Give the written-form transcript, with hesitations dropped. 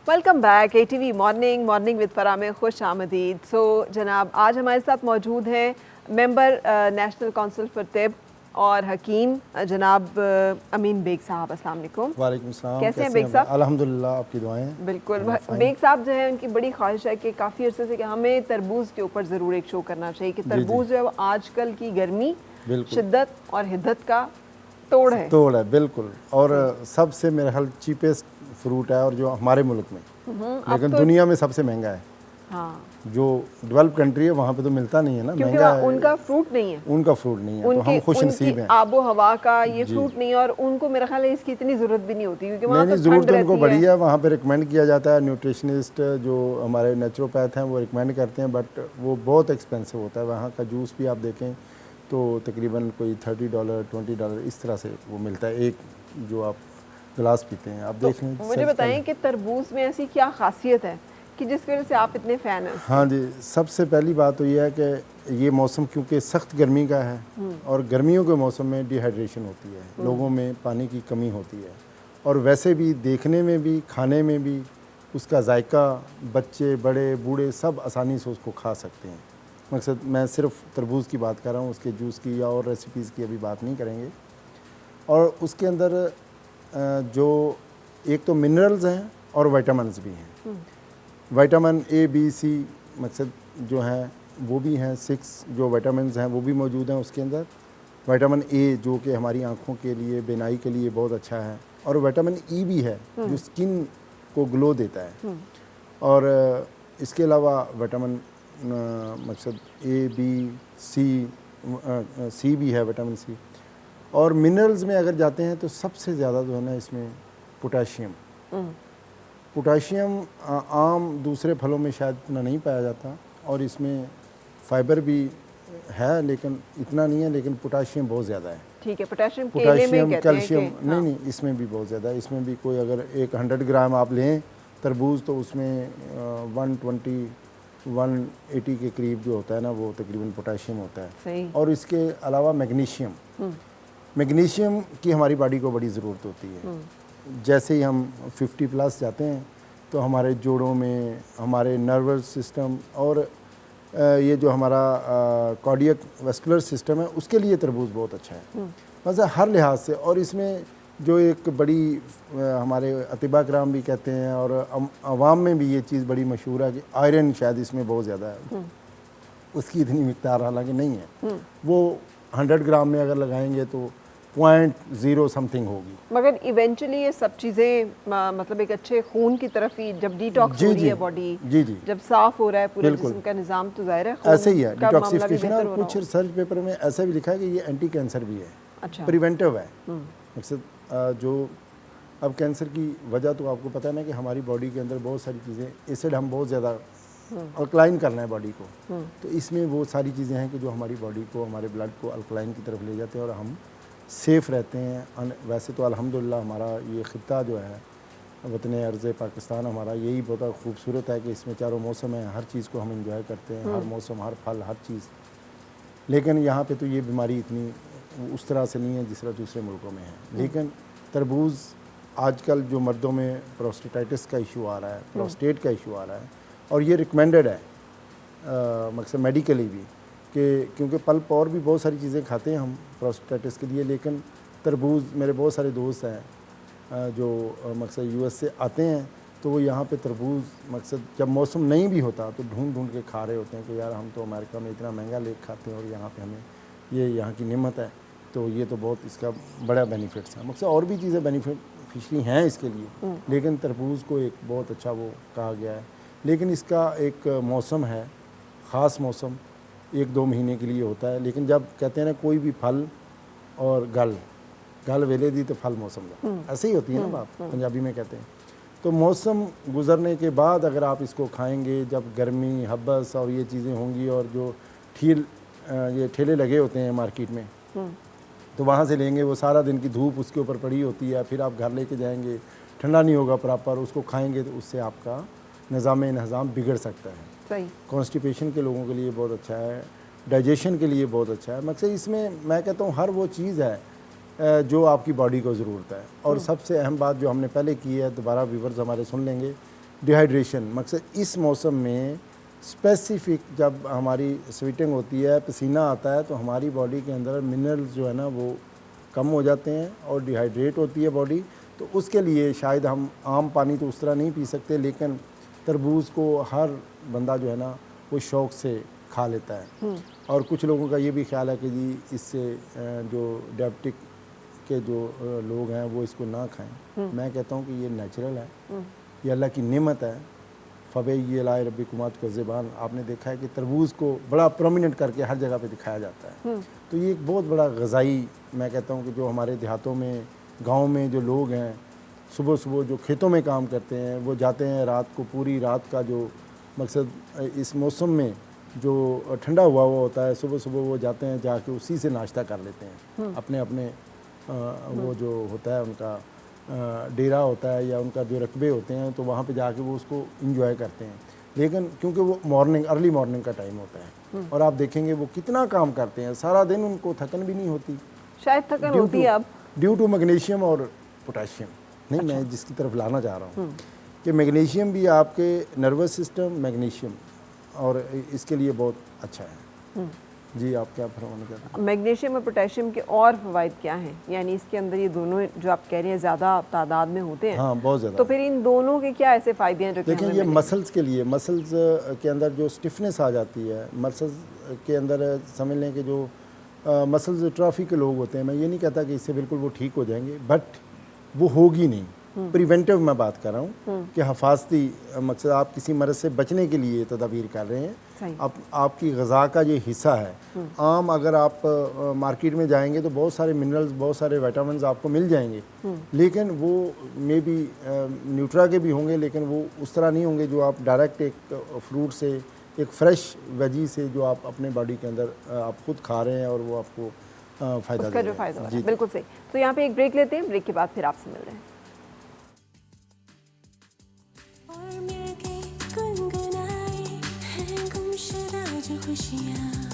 Welcome back ATV morning with Farah में खुश आमदीद। सो जनाब, आज हमारे साथ मौजूद हैं मेंबर नेशनल काउंसिल फॉर तिब और हकीम जनाब अमीन बेग साहब। अस्सलाम वालेकुम। वालेकुम सलाम। कैसे हैं बेग साहब? अल्हम्दुलिल्लाह, आपकी दुआएं। बिल्कुल। बेग साहब जो है, उनकी बड़ी ख्वाहिश है कि काफ़ी अरसे से कि हमें तरबूज के ऊपर ज़रूर एक शो करना चाहिए कि तरबूज जो है वो आजकल की गर्मी, शिद्दत और हिद्दत का तोड़ है बिल्कुल। और सबसे मेरे ख्याल चीपेस्ट फ्रूट है और जो हमारे मुल्क में, लेकिन तो दुनिया में सबसे महंगा है। हाँ, जो डेवलप कंट्री है वहाँ पे तो मिलता नहीं है ना, क्योंकि महंगा है। उनका फ्रूट नहीं है, उनका फ्रूट नहीं है, तो हम खुश नसीब हैं। आबो हवा का ये फ्रूट नहीं है और उनको मेरा ख्याल है इसकी इतनी ज़रूरत भी नहीं होती, क्योंकि वहाँ नहीं, तो ज़रूरत ठंड उनको रहती बड़ी है। है। वहाँ पे रिकमेंड किया जाता है, न्यूट्रिशनिस्ट जो हमारे नेचुरोपैथ हैं वो रिकमेंड करते हैं, बट वो बहुत एक्सपेंसिव होता है। वहाँ का जूस भी आप देखें तो तकरीबन कोई $30 $20 इस तरह से वो मिलता है, एक जो आप गिलास पीते हैं। आप देख लें। मुझे बताएं कि तरबूज में ऐसी क्या खासियत है कि जिसकी वजह से आप इतने फ़ैन हैं? हाँ जी, सबसे पहली बात तो ये है कि ये मौसम क्योंकि सख्त गर्मी का है और गर्मियों के मौसम में डिहाइड्रेशन होती है, लोगों में पानी की कमी होती है, और वैसे भी देखने में भी, खाने में भी उसका जायका बच्चे बड़े बूढ़े सब आसानी से उसको खा सकते हैं। मकसद मैं सिर्फ तरबूज की बात कर रहा हूँ, उसके जूस की या और रेसिपीज़ की अभी बात नहीं करेंगे। और उसके अंदर जो एक तो मिनरल्स हैं और विटामिन्स भी हैं। विटामिन A B C मकसद जो हैं वो भी हैं, 6 जो विटामिन्स हैं वो भी मौजूद हैं उसके अंदर। विटामिन A जो कि हमारी आँखों के लिए, बीनाई के लिए बहुत अच्छा है, और विटामिन E भी है जो स्किन को ग्लो देता है। और इसके अलावा विटामिन मकसद A B C भी है, विटामिन C। और मिनरल्स में अगर जाते हैं तो सबसे ज़्यादा जो है ना इसमें पोटाशियम आम दूसरे फलों में शायद इतना नहीं पाया जाता, और इसमें फाइबर भी है लेकिन इतना नहीं है, लेकिन पोटाशियम बहुत ज़्यादा है। ठीक है, पोटाशियम कैल्शियम नहीं, इसमें भी बहुत ज़्यादा है। इसमें भी कोई अगर एक 100 ग्राम आप लें तरबूज तो उसमें 120 180 के करीब जो होता है ना वो तकरीबन पोटाशियम होता है। सही। और इसके अलावा मैग्नीशियम की हमारी बॉडी को बड़ी ज़रूरत होती है। जैसे ही हम 50 प्लस जाते हैं तो हमारे जोड़ों में, हमारे नर्वस सिस्टम और ये जो हमारा कार्डियक वेस्कुलर सिस्टम है उसके लिए तरबूज बहुत अच्छा है, मतलब हर लिहाज से। और इसमें जो एक बड़ी हमारे अतिबा कराम भी कहते हैं और अवाम में भी ये चीज़ बड़ी मशहूर है कि आयरन शायद इसमें बहुत ज़्यादा है। उसकी इतनी मिक़दार हालांकि नहीं है, वो 100 ग्राम में अगर लगाएंगे तो 0.0 समथिंग होगी। मगर इवेंचुअली ये सब चीज़ें मतलब एक अच्छे खून की तरफ ही, जब डिटॉक्स हो रही है बॉडी, जब साफ हो रहा है पूरे जिस्म का निज़ाम, तो ज़ाहिर है ऐसे ही है डिटॉक्सिफिकेशन। और कुछ रिसर्च पेपर में ऐसा भी लिखा है कि ये एंटी कैंसर भी है। अच्छा। प्रिवेंटिव है मकसद। जो अब कैंसर की वजह तो आपको पता है ना कि हमारी बॉडी के अंदर बहुत सारी चीज़ें, एसिड हम बहुत ज़्यादा अल्कलाइन करना है बॉडी को, तो इसमें वो सारी चीज़ें हैं कि जो हमारी बॉडी को, हमारे ब्लड को अल्कलाइन की तरफ ले जाते हैं और हम सेफ़ रहते हैं। वैसे तो अल्हम्दुलिल्लाह हमारा ये ख़ित्ता जो है वतन अर्ज़ पाकिस्तान, हमारा यही बहुत खूबसूरत है कि इसमें चारों मौसम हैं, हर चीज़ को हम इंजॉय करते हैं, हर मौसम, हर फल, हर चीज़। लेकिन यहाँ पे तो ये बीमारी इतनी उस तरह से नहीं है जिस तरह दूसरे मुल्कों में है। लेकिन तरबूज आजकल जो मर्दों में प्रोस्टेटाइटिस का इशू आ रहा है, प्रोस्टेट का इशू आ रहा है, और ये रिकमेंडेड है मकसद मेडिकली भी, कि क्योंकि पल्प और भी बहुत सारी चीज़ें खाते हैं हम प्रोस्टेटाइटिस के लिए, लेकिन तरबूज, मेरे बहुत सारे दोस्त हैं जो मकसद US से आते हैं तो वो यहाँ पे तरबूज मकसद जब मौसम नहीं भी होता तो ढूंढ ढूंढ के खा रहे होते हैं कि यार हम तो अमेरिका में इतना महंगा ले खाते हैं और यहाँ पे हमें ये यहाँ की नेमत है, तो ये तो बहुत इसका बड़ा बेनिफिट्स है। मकसद और भी चीज़ें बेनिफिशियरी हैं इसके लिए, लेकिन तरबूज को एक बहुत अच्छा वो कहा गया है। लेकिन इसका एक मौसम है, ख़ास मौसम 1-2 महीने के लिए होता है। लेकिन जब कहते हैं ना कोई भी फल और गल वेले दी तो फल मौसम का, ऐसे ही होती है ना बात, पंजाबी में कहते हैं। तो मौसम गुजरने के बाद अगर आप इसको खाएंगे, जब गर्मी, हब्बस और ये चीज़ें होंगी, और जो ये ठेले लगे होते हैं मार्केट में, तो वहाँ से लेंगे, वो सारा दिन की धूप उसके ऊपर पड़ी होती है, फिर आप घर लेके जाएंगे, ठंडा नहीं होगा प्रॉपर, उसको खाएंगे तो उससे आपका निज़ाम बिगड़ सकता है। सही। कॉन्स्टिपेशन के लोगों के लिए बहुत अच्छा है, डाइजेशन के लिए बहुत अच्छा है। मकसद इसमें मैं कहता हूँ हर वो चीज़ है जो आपकी बॉडी को ज़रूरत है। और सबसे अहम बात जो हमने पहले की है, दोबारा व्यूवर्स हमारे सुन लेंगे, डिहाइड्रेशन, मकसद इस मौसम में स्पेसिफिक जब हमारी स्वेटिंग होती है, पसीना आता है, तो हमारी बॉडी के अंदर मिनरल्स जो है ना वो कम हो जाते हैं और डिहाइड्रेट होती है बॉडी। तो उसके लिए शायद हम आम पानी तो उस तरह नहीं पी सकते, लेकिन तरबूज को हर बंदा जो है ना वो शौक़ से खा लेता है। और कुछ लोगों का ये भी ख्याल है कि जी इससे जो डायबिटिक के जो लोग हैं वो इसको ना खाएं। मैं कहता हूँ कि ये नेचुरल है, ये अल्लाह की नेमत है। फ़बे लाए रब्बी कुमात का ज़बान, आपने देखा है कि तरबूज को बड़ा प्रोमिनेंट करके हर जगह पे दिखाया जाता है। तो ये एक बहुत बड़ा ग़ज़ाई, मैं कहता हूँ कि जो हमारे देहातों में, गाँव में जो लोग हैं, सुबह सुबह जो खेतों में काम करते हैं, वो जाते हैं रात को, पूरी रात का जो मकसद इस मौसम में जो ठंडा हुआ होता है, सुबह सुबह वो जाते हैं, जाके उसी से नाश्ता कर लेते हैं। अपने अपने वो जो होता है उनका डेरा होता है या उनका जो रकबे होते हैं, तो वहाँ पे जाके वो उसको इंजॉय करते हैं। लेकिन क्योंकि वो अर्ली मॉर्निंग का टाइम होता है, और आप देखेंगे वो कितना काम करते हैं, सारा दिन उनको थकन भी नहीं होती। शायद थकन होती है अब ड्यू टू मैग्नीशियम और पोटेशियम। नहीं, अच्छा। मैं जिसकी तरफ लाना चाह रहा हूँ कि मैग्नीशियम भी आपके नर्वस सिस्टम, मैग्नीशियम और इसके लिए बहुत अच्छा है। जी, आप क्या फरमाना चाहते हैं? मैग्नीशियम और पोटेशियम के और फ़वाइद क्या हैं? यानी इसके अंदर ये दोनों जो आप कह रहे हैं ज़्यादा तादाद में होते हैं। हाँ, बहुत ज़्यादा। तो फिर इन दोनों के क्या ऐसे फ़ायदे हैं जो कि देखिए, हमें ये मिलेंगे? मसल्स के लिए, मसल्स के अंदर जो स्टिफनेस आ जाती है, मसल्स के अंदर समझ लें कि जो मसल्स ट्रॉफी के लोग होते हैं, मैं ये नहीं कहता कि इससे बिल्कुल वो ठीक हो जाएंगे, बट वो होगी नहीं। प्रिवेंटिव मैं बात कर रहा हूँ कि हफाजती मकसद आप किसी मर्ज़ से बचने के लिए तदाबीर कर रहे हैं। आपकी ग़िज़ा का ये हिस्सा है। आम अगर आप मार्केट में जाएंगे तो बहुत सारे मिनरल्स, बहुत सारे विटामिन्स आपको मिल जाएंगे, लेकिन वो मे बी न्यूट्रा के भी होंगे, लेकिन वो उस तरह नहीं होंगे जो आप डायरेक्ट एक फ्रूट से, एक फ्रेश वेजी से जो आप अपने बॉडी के अंदर आप खुद खा रहे हैं और वो आपको फ़ायदा उसका जो फ़ायदा हो रहा है। बिल्कुल सही। तो यहाँ पे एक ब्रेक लेते हैं, ब्रेक के बाद फिर आपसे मिल रहे हैं। गुनगुनाए हैं गुमशुदा जो खुशियाँ।